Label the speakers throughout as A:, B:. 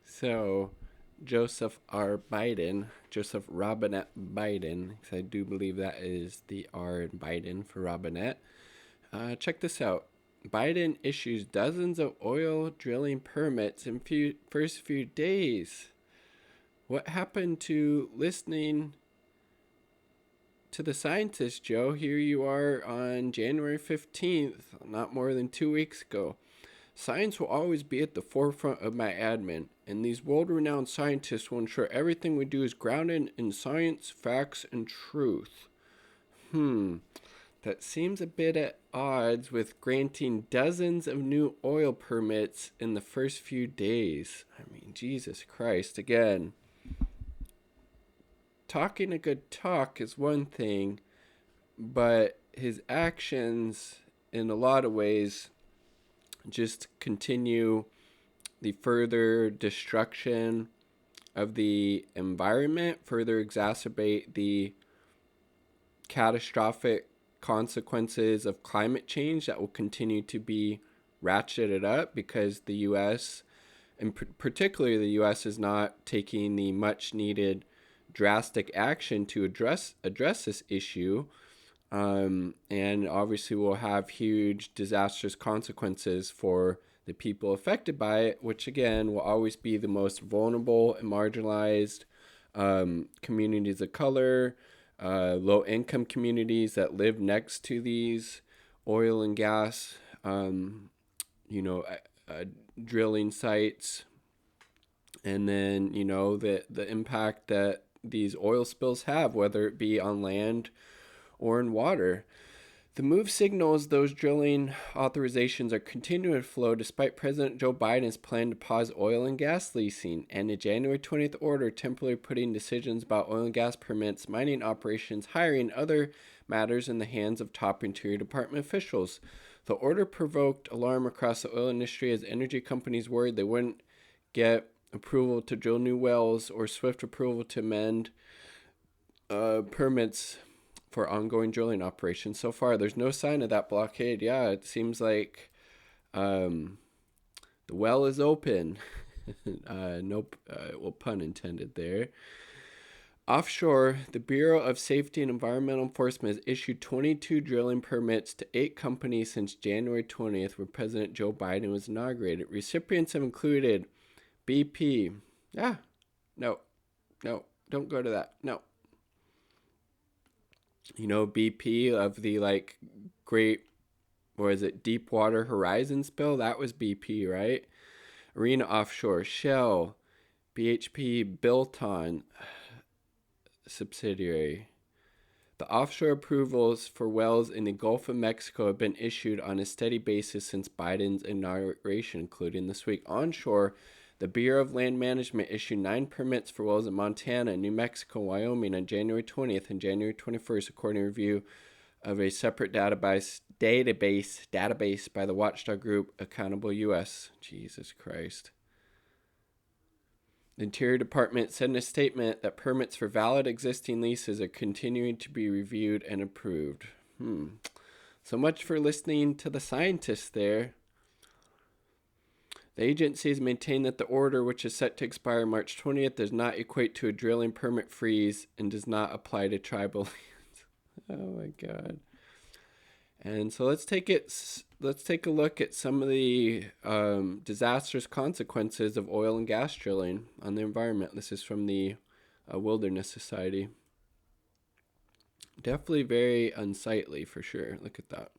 A: So, Joseph Robinette Biden, because I do believe that is the R in Biden for Robinette. Check this out. Biden issues dozens of oil drilling permits in first few days. What happened to listening to the scientists, Joe? Here you are on January 15th, not more than 2 weeks ago. Science will always be at the forefront of my admin, and these world renowned scientists will ensure everything we do is grounded in science, facts, and truth. That seems a bit at odds with granting dozens of new oil permits in the first few days. I mean, Jesus Christ, again. Talking a good talk is one thing, but his actions, in a lot of ways, just continue the further destruction of the environment, further exacerbate the catastrophic consequences of climate change that will continue to be ratcheted up because the U.S., and particularly the U.S., is not taking the much needed drastic action to address this issue. And obviously will have huge disastrous consequences for the people affected by it, which again will always be the most vulnerable and marginalized communities of color, low income communities that live next to these oil and gas, you know, drilling sites. And then, the impact that these oil spills have, whether it be on land or in water. The move signals those drilling authorizations are continuing to flow despite President Joe Biden's plan to pause oil and gas leasing and a January 20th order temporarily putting decisions about oil and gas permits, mining operations, hiring, other matters in the hands of top Interior Department officials. The order provoked alarm across the oil industry as energy companies worried they wouldn't get approval to drill new wells or swift approval to amend permits for ongoing drilling operations. So far, there's no sign of that blockade. Yeah, it seems like the well is open. Well, pun intended there. Offshore, the Bureau of Safety and Environmental Enforcement has issued 22 drilling permits to 8 companies since January 20th, when President Joe Biden was inaugurated. Recipients have included BP. No, don't go to that. No. BP of the great, or is it Deepwater Horizon spill? That was BP, right? Arena Offshore, Shell, BHP Bilton subsidiary. The offshore approvals for wells in the Gulf of Mexico have been issued on a steady basis since Biden's inauguration, including this week. Onshore, the Bureau of Land Management issued 9 permits for wells in Montana, New Mexico, and Wyoming on January 20th and January 21st, according to a review of a separate database by the watchdog group Accountable U.S. Jesus Christ. The Interior Department said in a statement that permits for valid existing leases are continuing to be reviewed and approved. So much for listening to the scientists there. The agencies maintain that the order, which is set to expire March 20th, does not equate to a drilling permit freeze and does not apply to tribal lands. Oh my God. And so let's take a look at some of the disastrous consequences of oil and gas drilling on the environment. This is from the Wilderness Society. Definitely very unsightly for sure. Look at that.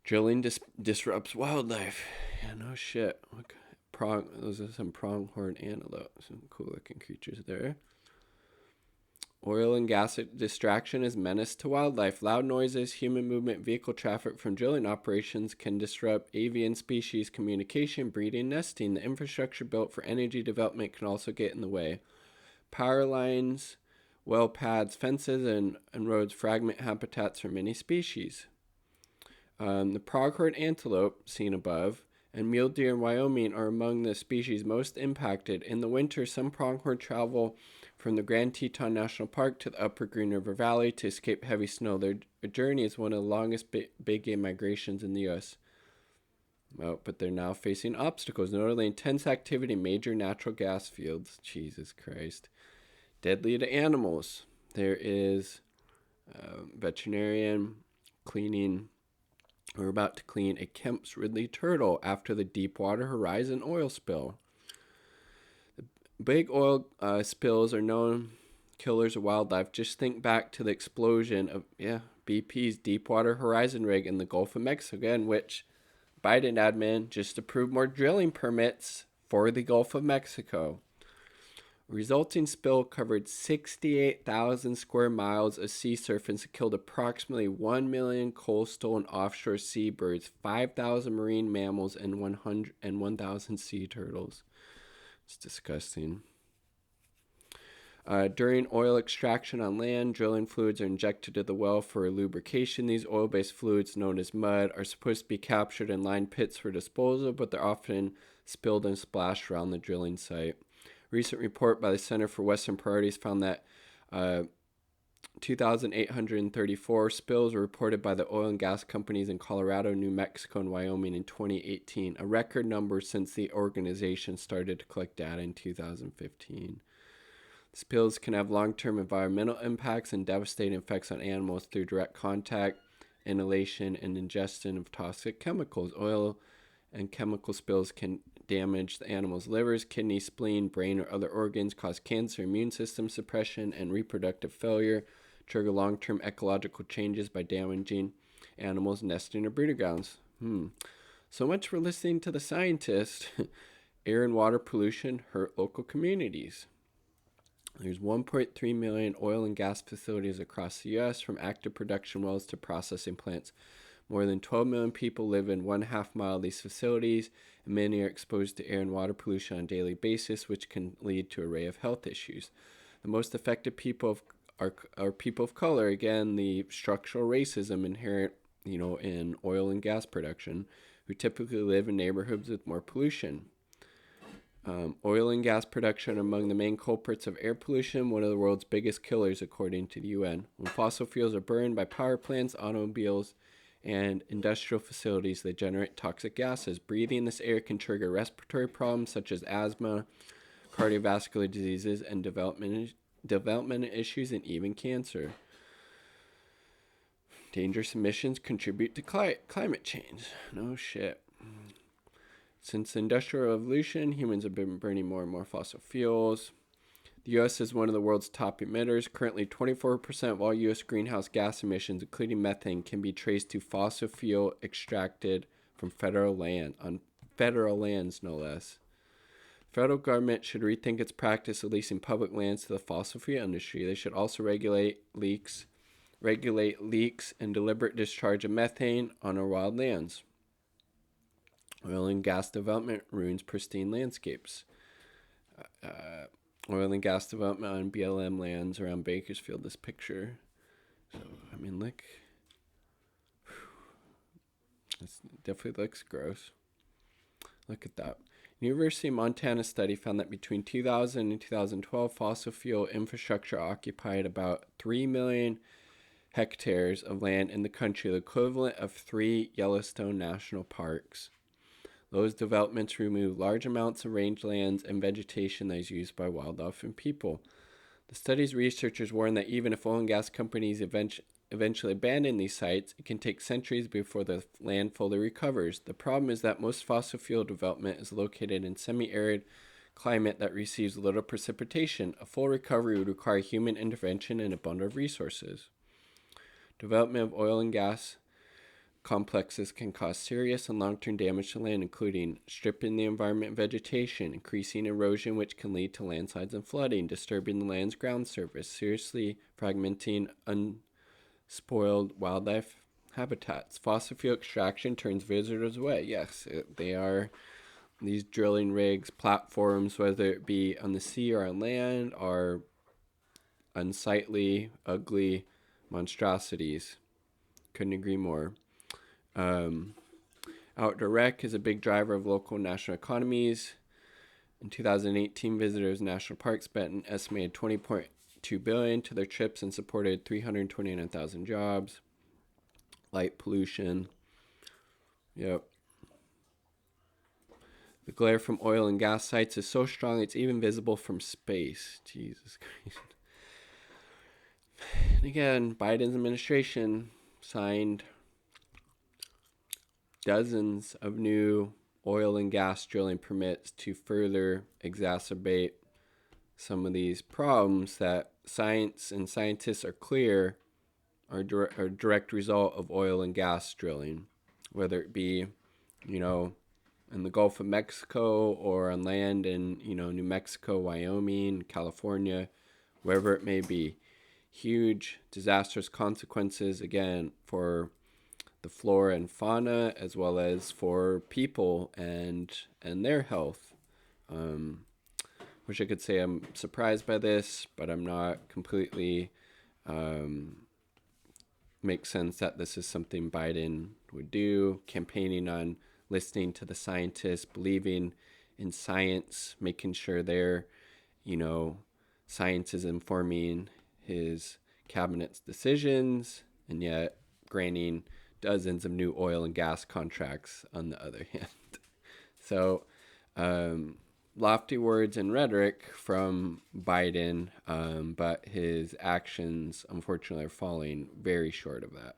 A: Drilling disrupts wildlife. Yeah, no shit. Look, those are some pronghorn antelope. Some cool looking creatures there. Oil and gas distraction is menace to wildlife. Loud noises, human movement, vehicle traffic from drilling operations can disrupt avian species communication, breeding, nesting. The infrastructure built for energy development can also get in the way. Power lines, well pads, fences, and roads fragment habitats for many species. The pronghorn antelope, seen above, and mule deer in Wyoming are among the species most impacted. In the winter, some pronghorn travel from the Grand Teton National Park to the upper Green River Valley to escape heavy snow. Their journey is one of the longest big game migrations in the U.S. Well, but they're now facing obstacles, notably intense activity in major natural gas fields. Jesus Christ. Deadly to animals. There is veterinarian cleaning. We're about to clean a Kemp's Ridley turtle after the Deepwater Horizon oil spill. Big oil spills are known killers of wildlife. Just think back to the explosion of BP's Deepwater Horizon rig in the Gulf of Mexico, again, which Biden admin just approved more drilling permits for the Gulf of Mexico. Resulting spill covered 68,000 square miles of sea surface and killed approximately 1 million coastal and offshore seabirds, 5,000 marine mammals, and 1,000 sea turtles. It's disgusting. During oil extraction on land, drilling fluids are injected to the well for lubrication. These oil-based fluids, known as mud, are supposed to be captured in lined pits for disposal, but they're often spilled and splashed around the drilling site. A recent report by the Center for Western Priorities found that 2,834 spills were reported by the oil and gas companies in Colorado, New Mexico, and Wyoming in 2018, a record number since the organization started to collect data in 2015. Spills can have long-term environmental impacts and devastating effects on animals through direct contact, inhalation, and ingestion of toxic chemicals. Oil and chemical spills can damage the animal's livers, kidney, spleen, brain, or other organs, cause cancer, immune system suppression, and reproductive failure, trigger long-term ecological changes by damaging animals' nesting or breeding grounds. So much for listening to the scientists. Air and water pollution hurt local communities. There's 1.3 million oil and gas facilities across the U.S., from active production wells to processing plants. More than 12 million people live in 1/2 mile of these facilities, and many are exposed to air and water pollution on a daily basis, which can lead to an array of health issues. The most affected people are people of color. Again, the structural racism inherent, in oil and gas production, who typically live in neighborhoods with more pollution. Oil and gas production are among the main culprits of air pollution, one of the world's biggest killers, according to the UN. When fossil fuels are burned by power plants, automobiles, and industrial facilities, they generate toxic gases. Breathing this air can trigger respiratory problems such as asthma, cardiovascular diseases, and development issues, and even cancer. Dangerous emissions contribute to climate change. No shit. Since the Industrial Revolution, humans have been burning more and more fossil fuels. The U.S. is one of the world's top emitters. Currently, 24% of all U.S. greenhouse gas emissions, including methane, can be traced to fossil fuel extracted from federal land, on federal lands, no less. The federal government should rethink its practice of leasing public lands to the fossil fuel industry. They should also regulate leaks and deliberate discharge of methane on our wild lands. Oil and gas development ruins pristine landscapes. Oil and gas development on BLM lands around Bakersfield, this picture. So, look. This definitely looks gross. Look at that. University of Montana study found that between 2000 and 2012, fossil fuel infrastructure occupied about 3 million hectares of land in the country, the equivalent of 3 Yellowstone national parks. Those developments remove large amounts of rangelands and vegetation that is used by wildlife and people. The study's researchers warn that even if oil and gas companies eventually abandon these sites, it can take centuries before the land fully recovers. The problem is that most fossil fuel development is located in semi-arid climate that receives little precipitation. A full recovery would require human intervention and abundant resources. Development of oil and gas complexes can cause serious and long-term damage to land, including stripping the environment and vegetation, increasing erosion, which can lead to landslides and flooding, disturbing the land's ground surface, seriously fragmenting unspoiled wildlife habitats. Fossil fuel extraction turns visitors away. Yes, they are these drilling rigs, platforms, whether it be on the sea or on land, are unsightly, ugly monstrosities. Couldn't agree more. Outdoor rec is a big driver of local and national economies. In 2018, visitors to national parks spent an estimated $20.2 billion to their trips and supported 329,000 jobs. Light pollution. Yep. The glare from oil and gas sites is so strong it's even visible from space. Jesus Christ. And again, Biden's administration signed dozens of new oil and gas drilling permits to further exacerbate some of these problems that science and scientists are clear are a direct result of oil and gas drilling, whether it be, in the Gulf of Mexico or on land in, New Mexico, Wyoming, California, wherever it may be. Huge disastrous consequences, again, for the flora and fauna as well as for people and their health. Wish I could say I'm surprised by this, but I'm not completely. Makes sense that this is something Biden would do, campaigning on listening to the scientists, believing in science, making sure their, science is informing his cabinet's decisions, and yet granting dozens of new oil and gas contracts on the other hand. So, lofty words and rhetoric from Biden, but his actions, unfortunately, are falling very short of that.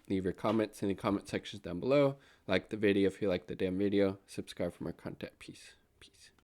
A: Leave your comments in the comment sections down below. Like the video if you like the damn video. Subscribe for more content. Peace.